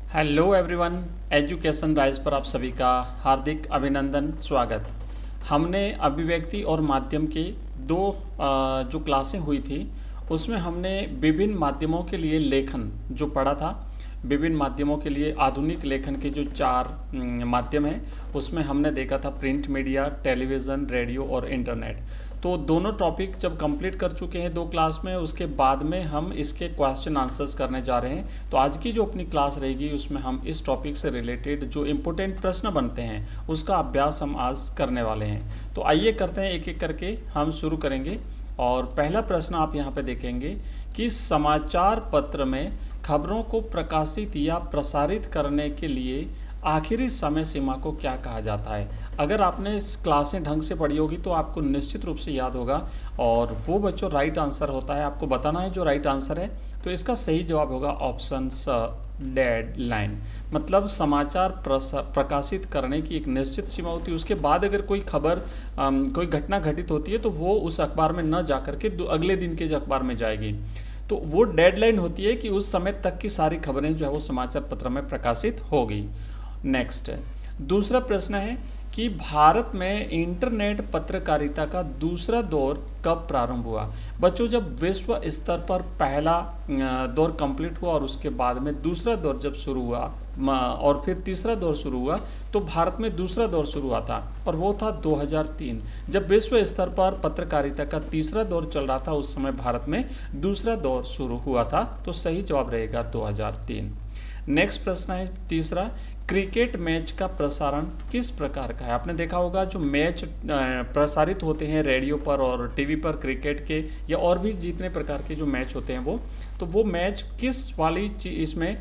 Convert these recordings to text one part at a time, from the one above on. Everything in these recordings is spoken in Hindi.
हेलो एवरीवन, एजुकेशन राइज पर आप सभी का हार्दिक अभिनंदन, स्वागत। हमने अभिव्यक्ति और माध्यम के दो जो क्लासें हुई थी उसमें हमने विभिन्न माध्यमों के लिए लेखन जो पढ़ा था। विभिन्न माध्यमों के लिए आधुनिक लेखन के जो चार माध्यम हैं उसमें हमने देखा था प्रिंट मीडिया, टेलीविज़न, रेडियो और इंटरनेट। तो दोनों टॉपिक जब कंप्लीट कर चुके हैं दो क्लास में, उसके बाद में हम इसके क्वेश्चन आंसर्स करने जा रहे हैं। तो आज की जो अपनी क्लास रहेगी उसमें हम इस टॉपिक से रिलेटेड जो इम्पोर्टेंट प्रश्न बनते हैं उसका अभ्यास हम आज करने वाले हैं। तो आइए करते हैं, एक एक करके हम शुरू करेंगे। और पहला प्रश्न आप यहाँ पे देखेंगे कि समाचार पत्र में खबरों को प्रकाशित या प्रसारित करने के लिए आखिरी समय सीमा को क्या कहा जाता है। अगर आपने इस क्लासें ढंग से पढ़ी होगी तो आपको निश्चित रूप से याद होगा, और वो बच्चों राइट आंसर होता है। आपको बताना है जो राइट आंसर है। तो इसका सही जवाब होगा ऑप्शन स, डेडलाइन। मतलब समाचार प्रकाशित करने की एक निश्चित सीमा होती है, उसके बाद अगर कोई खबर कोई घटना घटित होती है तो वो उस अखबार में न जा करके अगले दिन के अखबार में जाएगी। तो वो डेडलाइन होती है कि उस समय तक की सारी खबरें जो है वो समाचार पत्र में प्रकाशित होगी। नेक्स्ट, दूसरा प्रश्न है कि भारत में इंटरनेट पत्रकारिता का दूसरा दौर कब प्रारंभ हुआ। बच्चों, जब विश्व स्तर पर पहला दौर कंप्लीट हुआ और उसके बाद में दूसरा दौर जब शुरू हुआ और फिर तीसरा दौर शुरू हुआ, तो भारत में दूसरा दौर शुरू हुआ था और वो था 2003। जब विश्व स्तर पर पत्रकारिता का तीसरा दौर चल रहा था उस समय भारत में दूसरा दौर शुरू हुआ था। तो सही जवाब रहेगा 2003। नेक्स्ट प्रश्न है तीसरा, क्रिकेट मैच का प्रसारण किस प्रकार का है। आपने देखा होगा जो मैच प्रसारित होते हैं रेडियो पर और टीवी पर, क्रिकेट के या और भी जितने प्रकार के जो मैच होते हैं वो मैच किस वाली इसमें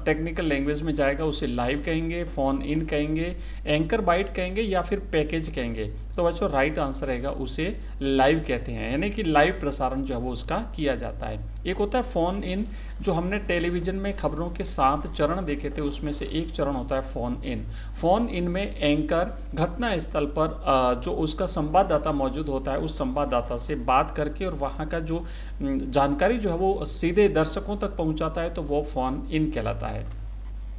टेक्निकल लैंग्वेज में जाएगा। उसे लाइव कहेंगे, फ़ोन इन कहेंगे, एंकर बाइट कहेंगे या फिर पैकेज कहेंगे। तो बच्चों राइट आंसर रहेगा उसे लाइव कहते हैं, यानी कि लाइव प्रसारण जो है वो उसका किया जाता है। एक होता है फ़ोन इन, जो हमने टेलीविज़न में खबरों के 7 चरण देखे थे उसमें से एक चरण होता है फ़ोन इन। फ़ोन इन में एंकर घटना स्थल पर जो उसका संवाददाता मौजूद होता है उस संवाददाता से बात करके और वहाँ का जो जानकारी जो है वो सीधे दर्शकों तक पहुँचाता है, तो वो फ़ोन इन कहलाता है।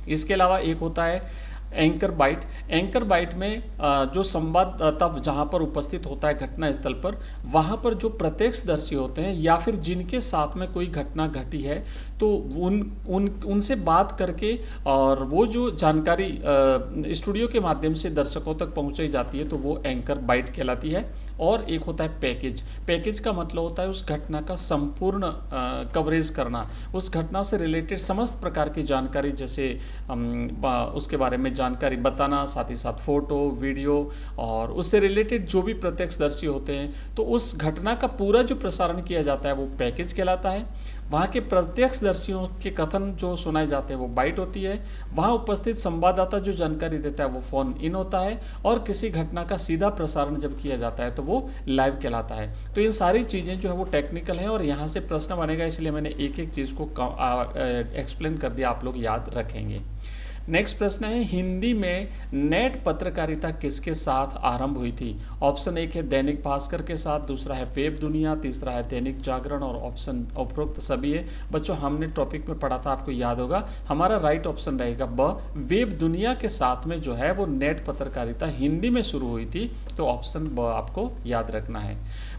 इसके अलावा एक होता है एंकर बाइट। एंकर बाइट में जो संवाददाता जहाँ पर उपस्थित होता है घटना स्थल पर, वहाँ पर जो प्रत्यक्षदर्शी होते हैं या फिर जिनके साथ में कोई घटना घटी है तो उनसे बात करके और वो जो जानकारी स्टूडियो के माध्यम से दर्शकों तक पहुँचाई जाती है तो वो एंकर बाइट कहलाती है। और एक होता है पैकेज। पैकेज का मतलब होता है उस घटना का संपूर्ण कवरेज करना, उस घटना से रिलेटेड समस्त प्रकार की जानकारी, जैसे उसके बारे में जानकारी बताना, साथ ही साथ फोटो, वीडियो और उससे रिलेटेड जो भी प्रत्यक्षदर्शी होते हैं, तो उस घटना का पूरा जो प्रसारण किया जाता है वो पैकेज कहलाता है। वहाँ के प्रत्यक्षदर्शियों के कथन जो सुनाए जाते हैं वो बाइट होती है। वहाँ उपस्थित संवाददाता जो जानकारी देता है वो फ़ोन इन होता है। और किसी घटना का सीधा प्रसारण जब किया जाता है तो वो लाइव कहलाता है। तो इन सारी चीज़ें जो है वो टेक्निकल हैं और यहाँ से प्रश्न बनेगा, इसलिए मैंने एक एक चीज़ को एक्सप्लेन कर दिया, आप लोग याद रखेंगे। नेक्स्ट प्रश्न है, हिंदी में नेट पत्रकारिता किसके साथ आरंभ हुई थी। ऑप्शन एक है दैनिक भास्कर के साथ, दूसरा है वेब दुनिया, तीसरा है दैनिक जागरण और ऑप्शन उपरोक्त सभी है। बच्चों हमने टॉपिक में पढ़ा था, आपको याद होगा, हमारा राइट ऑप्शन रहेगा ब, वेब दुनिया के साथ में जो है वो नेट पत्रकारिता हिंदी में शुरू हुई थी। तो ऑप्शन ब आपको याद रखना है।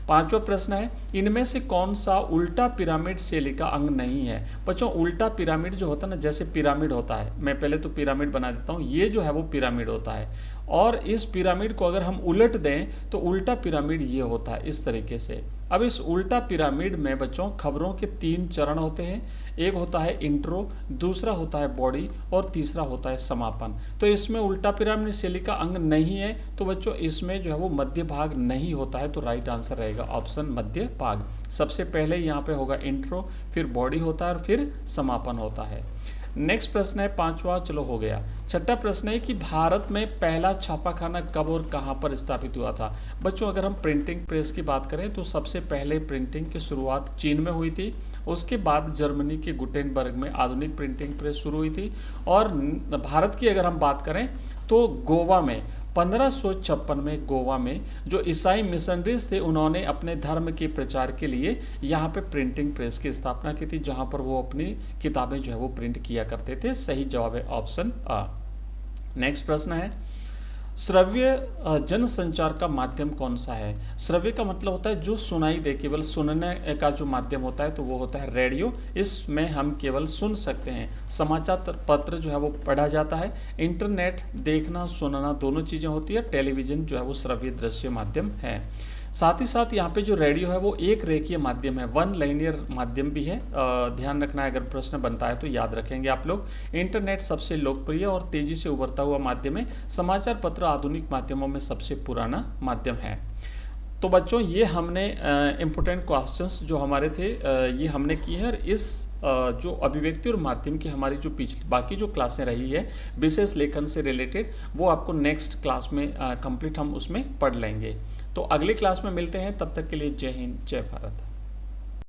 पांचवा प्रश्न है, इनमें से कौन सा उल्टा पिरामिड शैली का अंग नहीं है। बच्चों उल्टा पिरामिड जो होता है ना, जैसे पिरामिड होता है, मैं पहले तो पिरामिड बना देता हूँ, ये जो है वो पिरामिड होता है और इस पिरामिड को अगर हम उलट दें तो उल्टा पिरामिड ये होता है इस तरीके से। अब इस उल्टा पिरामिड में बच्चों खबरों के 3 चरण होते हैं। एक होता है इंट्रो, दूसरा होता है बॉडी और तीसरा होता है समापन। तो इसमें उल्टा पिरामिड शैली का अंग नहीं है, तो बच्चों इसमें जो है वो मध्य भाग नहीं होता है। तो राइट आंसर रहेगा ऑप्शन मध्य भाग। सबसे पहले यहाँ पे होगा इंट्रो, फिर बॉडी होता है और फिर समापन होता है। नेक्स्ट प्रश्न है पांचवा, चलो हो गया। छठा प्रश्न है कि भारत में पहला छापाखाना कब और कहां पर स्थापित हुआ था। बच्चों अगर हम प्रिंटिंग प्रेस की बात करें तो सबसे पहले प्रिंटिंग की शुरुआत चीन में हुई थी, उसके बाद जर्मनी के गुटेनबर्ग में आधुनिक प्रिंटिंग प्रेस शुरू हुई थी। और भारत की अगर हम बात करें तो गोवा में 1556 में गोवा में जो ईसाई मिशनरीज थे उन्होंने अपने धर्म के प्रचार के लिए यहाँ पे प्रिंटिंग प्रेस की स्थापना की थी, जहाँ पर वो अपनी किताबें जो है वो प्रिंट किया करते थे। सही जवाब है ऑप्शन आ। नेक्स्ट प्रश्न है, श्रव्य जनसंचार का माध्यम कौन सा है? श्रव्य का मतलब होता है जो सुनाई दे, केवल सुनने का जो माध्यम होता है तो वो होता है रेडियो। इसमें हम केवल सुन सकते हैं। समाचार पत्र जो है वो पढ़ा जाता है। इंटरनेट देखना सुनना दोनों चीज़ें होती है। टेलीविज़न जो है वो श्रव्य दृश्य माध्यम है। साथ ही साथ यहाँ पे जो रेडियो है वो एक रेखीय माध्यम है, वन लाइनियर माध्यम भी है। ध्यान रखना है, अगर प्रश्न बनता है तो याद रखेंगे आप लोग। इंटरनेट सबसे लोकप्रिय और तेजी से उभरता हुआ माध्यम है। समाचार पत्र आधुनिक माध्यमों में सबसे पुराना माध्यम है। तो बच्चों ये हमने इम्पोर्टेंट क्वेश्चंस जो हमारे थे ये हमने किए हैं। और इस जो अभिव्यक्ति और माध्यम की हमारी जो पिछली बाकी जो क्लासें रही है विशेष लेखन से रिलेटेड, वो आपको नेक्स्ट क्लास में कंप्लीट हम उसमें पढ़ लेंगे। तो अगली क्लास में मिलते हैं, तब तक के लिए जय हिंद जय भारत।